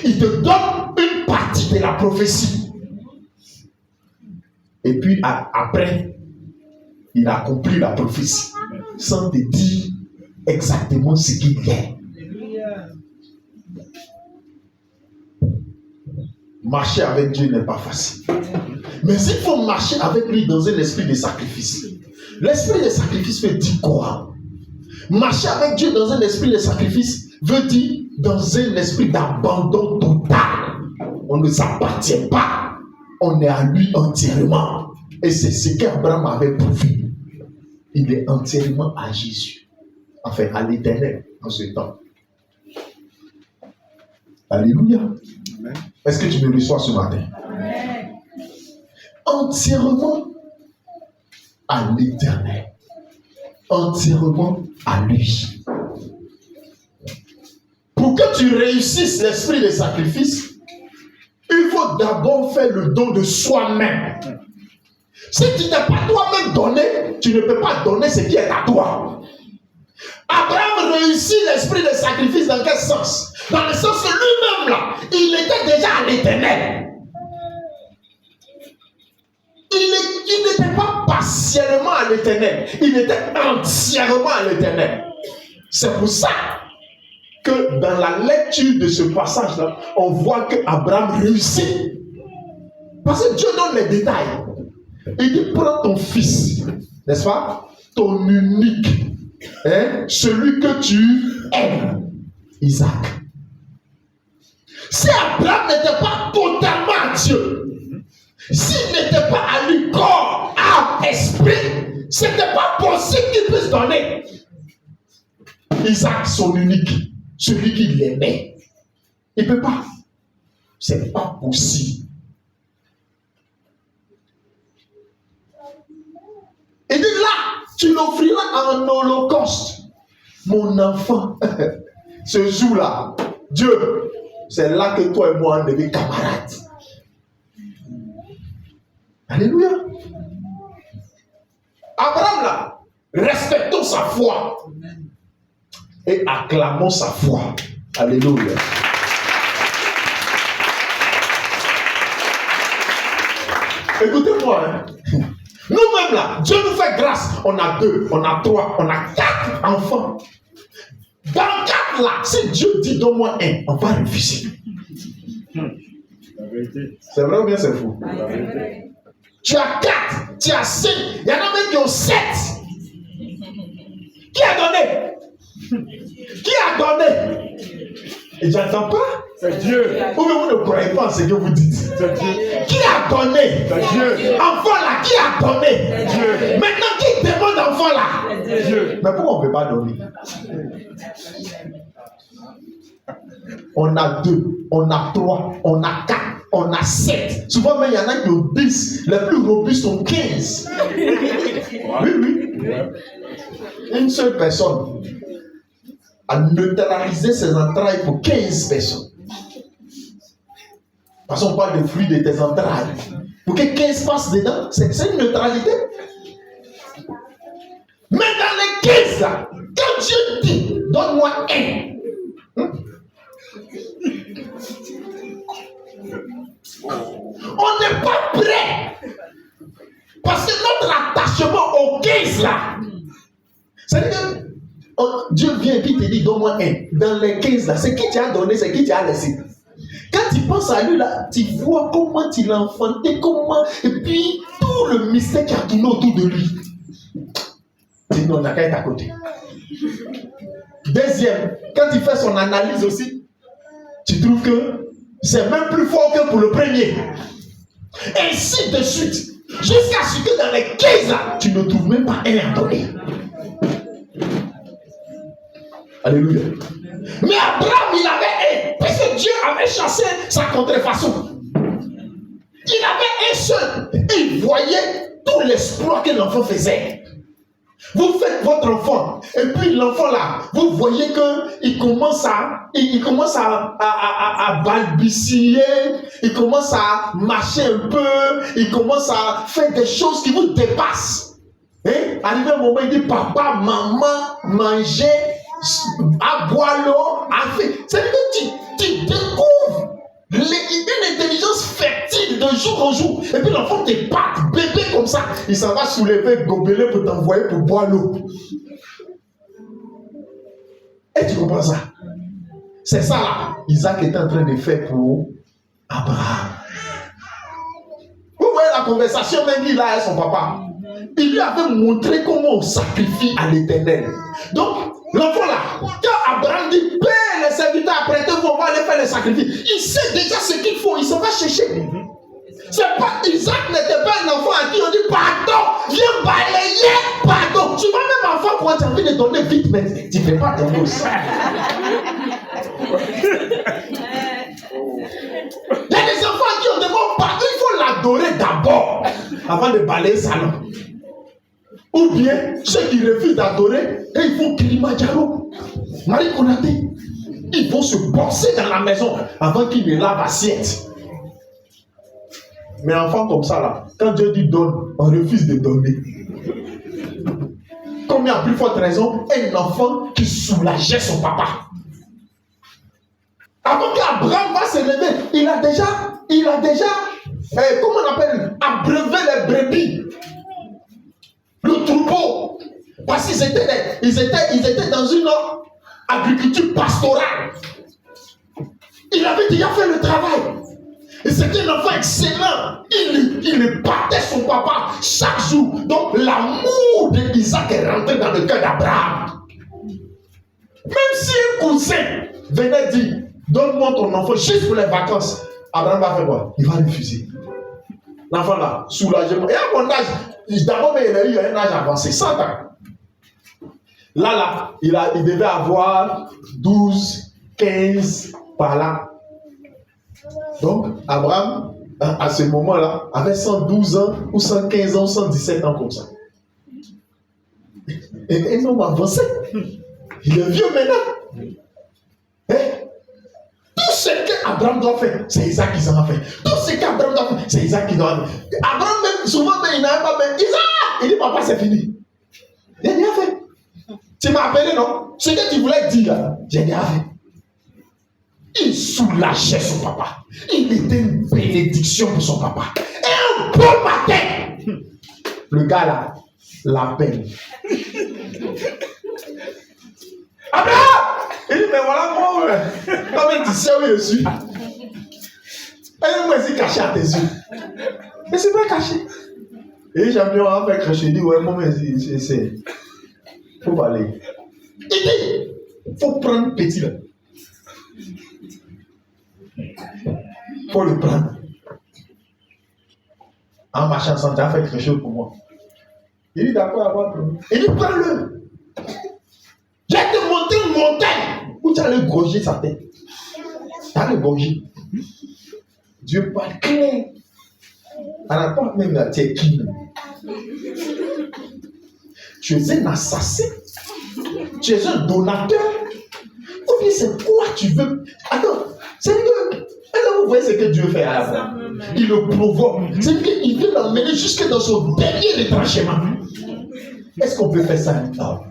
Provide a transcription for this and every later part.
Il te donne une partie de la prophétie. Et puis après, il accomplit la prophétie sans te dire exactement ce qu'il est. Marcher avec Dieu n'est pas facile. Mais il faut marcher avec lui dans un esprit de sacrifice. L'esprit de sacrifice veut dire quoi? Marcher avec Dieu dans un esprit de sacrifice veut dire dans un esprit d'abandon total. On ne s'appartient pas. On est à lui entièrement. Et c'est ce qu'Abraham avait prouvé. Il est entièrement à Jésus. Enfin, à l'Éternel en ce temps. Alléluia. Amen. Est-ce que tu me reçois ce matin? Amen. Entièrement à l'Éternel. Entièrement à lui. Pour que tu réussisses l'esprit de sacrifice, il faut d'abord faire le don de soi-même. Si tu n'es pas toi-même donné, tu ne peux pas donner ce qui est à toi. Abraham réussit l'esprit de sacrifice dans quel sens? Dans le sens que lui-même là, il était déjà à l'Éternel. Il n'était pas partiellement à l'Éternel, il était entièrement à l'Éternel. C'est pour ça que dans la lecture de ce passage-là, on voit qu'Abraham réussit. Parce que Dieu donne les détails. Il dit, prends ton fils, n'est-ce pas? Ton unique, celui que tu aimes, Isaac. Si Abraham n'était pas totalement à Dieu, s'il n'était pas à lui corps, âme, esprit, ce n'était pas possible qu'il puisse donner Isaac son unique, celui qu'il aimait. Il ne peut pas. Ce n'est pas possible. Il dit là, tu l'offriras en holocauste. Mon enfant, ce jour-là, Dieu, c'est là que toi et moi on devient camarades. Alléluia. Abraham là, respectons sa foi et acclamons sa foi. Alléluia. Écoutez-moi, hein. Nous-mêmes là, Dieu nous fait grâce. On a 2, on a 3, on a 4 enfants. Dans 4 là, si Dieu dit donne-moi un, on va refuser. C'est vrai ou bien c'est faux? Tu as 4, tu as 5, il y en a même qui ont 7. Qui a donné? Qui a donné? Et j'entends pas. C'est Dieu. Ou bien vous ne croyez pas en ce que vous dites. C'est Dieu. Qui a donné? C'est Dieu. Enfant là, qui a donné? C'est Dieu. Maintenant, qui demande enfant là? C'est Dieu. Mais pourquoi on ne peut pas donner? On a 2, on a 3, on a 4, on a 7. Souvent, même il y en a qui ont 10. Les plus robustes sont 15. Oui. Une seule personne a neutralisé ses entrailles pour 15 personnes. Parce qu'on parle de fruits de tes entrailles. Pour que 15 passent dedans, c'est une neutralité. Mais dans les 15 là, quand Dieu dit, donne-moi un. On n'est pas prêt. Parce que notre attachement aux 15 là, c'est-à-dire que Dieu vient et te dit donne-moi un. Dans les 15 là, c'est qui tu as donné, c'est qui tu as laissé. Quand tu penses à lui là, tu vois comment il a enfanté, comment, et puis tout le mystère qui a tourné autour de lui. Tu dis non, on n'a qu'à être à côté. Deuxième, quand il fait son analyse aussi, tu trouves que c'est même plus fort que pour le premier. Et ainsi de suite. Jusqu'à ce que dans les 15 là, tu ne trouves même pas un à donner. Alléluia. Mais Abraham, il avait un. Parce que Dieu avait chassé sa contrefaçon. Il avait un seul. Et il voyait tout l'exploit que l'enfant faisait. Vous faites votre enfant, et puis l'enfant là, vous voyez qu'il commence à balbutier, il commence à marcher un peu, il commence à faire des choses qui vous dépassent. Arrivé un moment, il dit papa, maman, manger, à boire l'eau, à faire. C'est-à-dire que tu découvres qu'on joue. Et puis l'enfant te bat, bébé comme ça. Il s'en va soulever, gobelet pour t'envoyer pour boire l'eau. Et tu comprends ça? C'est ça là, Isaac était en train de faire pour Abraham. Vous voyez la conversation même qu'il a avec son papa. Il lui avait montré comment on sacrifie à l'Éternel. Donc, l'enfant là, quand Abraham dit, paie les serviteurs, apprêtez-vous, on va aller faire les sacrifices. Il sait déjà ce qu'il faut, il s'en va chercher. C'est pas, Isaac n'était pas un enfant à qui on dit, pardon, viens balayer, pardon. Tu vois même enfant quand tu as envie de donner vite, mais tu ne fais pas donner aussi. Il y a des enfants à qui on demande pardon, il faut l'adorer d'abord, avant de balayer sa langue. Ou bien, ceux qui refusent d'adorer, et ils font Kilimanjaro, Marie Konaté. Ils vont se bosser dans la maison avant qu'ils ne lavent assiette. Mais enfant comme ça, là, quand Dieu dit donne, on refuse de donner. Comme il y a plus forte raison, un enfant qui soulageait son papa. Avant qu'Abraham va se lever, il a déjà, comment on appelle, abreuvé les brebis. Le troupeau. Parce qu'ils étaient dans une agriculture pastorale. Il avait déjà fait le travail. Et c'était un enfant excellent. Il battait son papa chaque jour. Donc l'amour d'Isaac est rentré dans le cœur d'Abraham. Même si un cousin venait dire, donne-moi ton enfant juste pour les vacances, Abraham va faire quoi? Il va refuser. L'enfant là, soulagement. Et à mon âge, d'abord, il a eu un âge avancé, 100 ans. Là, il devait avoir 12, 15 par là. Donc, Abraham, à ce moment-là, avait 112 ans, ou 115 ans, ou 117 ans comme ça. Et un homme avancé. Il est vieux maintenant. Tout ce qu'Abraham doit faire, c'est Isaac qui s'en a fait. Tout ce qu'Abraham doit faire, c'est Isaac qui doit faire. Abraham, même, souvent, il n'avait pas fait. Isaac! Il dit, papa, c'est fini. Il a rien fait. Tu m'as appelé, non? Ce que tu voulais dire, là, j'ai rien fait. Il soulageait son papa. Il était une bénédiction pour son papa. Et un bon matin, le gars là l'appelle. Abraham! Il dit, mais voilà moi, comment tu sais où je suis? Et moi, c'est caché à tes yeux. Mais c'est pas caché. Et champion a fait cracher. Il dit, ouais, moi, c'est. Faut aller. Il dit, faut prendre petit là. Faut le prendre. En marchant ensemble, tu as fait quelque chose pour moi. Il dit d'accord, avoir pris. Il dit prends-le. J'ai te montré une montagne où tu as le gorger sa tête. Tu as le gorger. Dieu parle clair. À la porte même là, tu es qui? Tu es un assassin. Tu es un donateur. Ou bien c'est quoi tu veux? Attends, c'est que. Est-ce que vous voyez ce que Dieu fait à Abraham? Il le provoque. C'est qu'il veut l'emmener jusque dans son dernier retranchement. Est-ce qu'on peut faire ça? Non.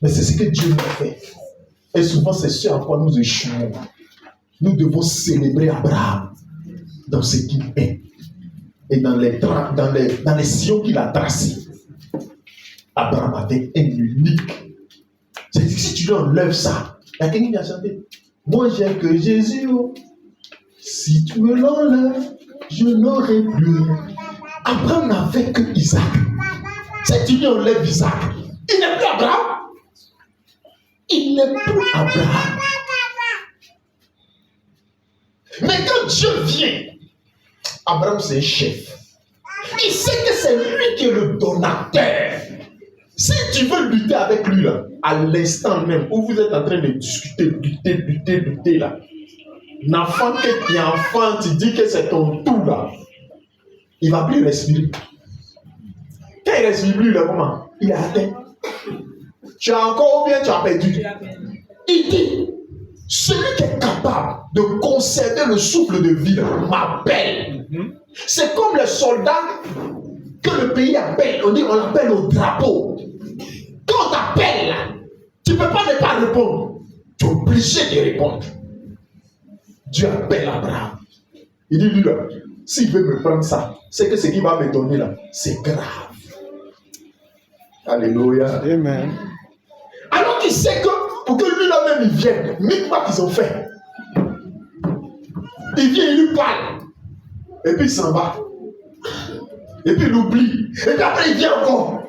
Mais c'est ce que Dieu nous fait. Et souvent, c'est ce à quoi nous échouons. Nous devons célébrer Abraham dans ce qu'il est. Et dans les sillons qu'il a tracés. Abraham avait un unique. C'est-à-dire que si tu lui enlèves ça, il y a quelqu'un qui a chanté. Moi j'ai que Jésus, si tu me l'enlèves, je n'aurai plus rien. Abraham n'avait que Isaac. Si tu lui enlèves Isaac, il n'est plus Abraham. Il n'est plus Abraham. Mais quand Dieu vient, Abraham c'est un chef. Il sait que c'est lui qui est le donateur. Si tu veux lutter avec lui là, à l'instant même où vous êtes en train de discuter, lutter là, l'enfant que tu es enfant, tu dis que c'est ton tout là, il ne va plus respirer. Quand il ne respire plus là, comment? Il est atteint. Tu as encore ou bien tu as perdu? Il dit, celui qui est capable de conserver le souffle de vie m'appelle. C'est comme les soldats que le pays appelle, on l'appelle au drapeau. Quand on t'appelle là, tu ne peux pas ne pas répondre. Tu es obligé de répondre. Dieu appelle Abraham. Il dit, lui là, s'il veut me prendre ça, c'est que ce qu'il va me donner là, c'est grave. Alléluia. Amen. Alors qu'il sait que pour que lui là même il vienne, même pas qu'ils ont fait. Il vient, il lui parle. Et puis il s'en va. Et puis il oublie. Et puis après il vient encore.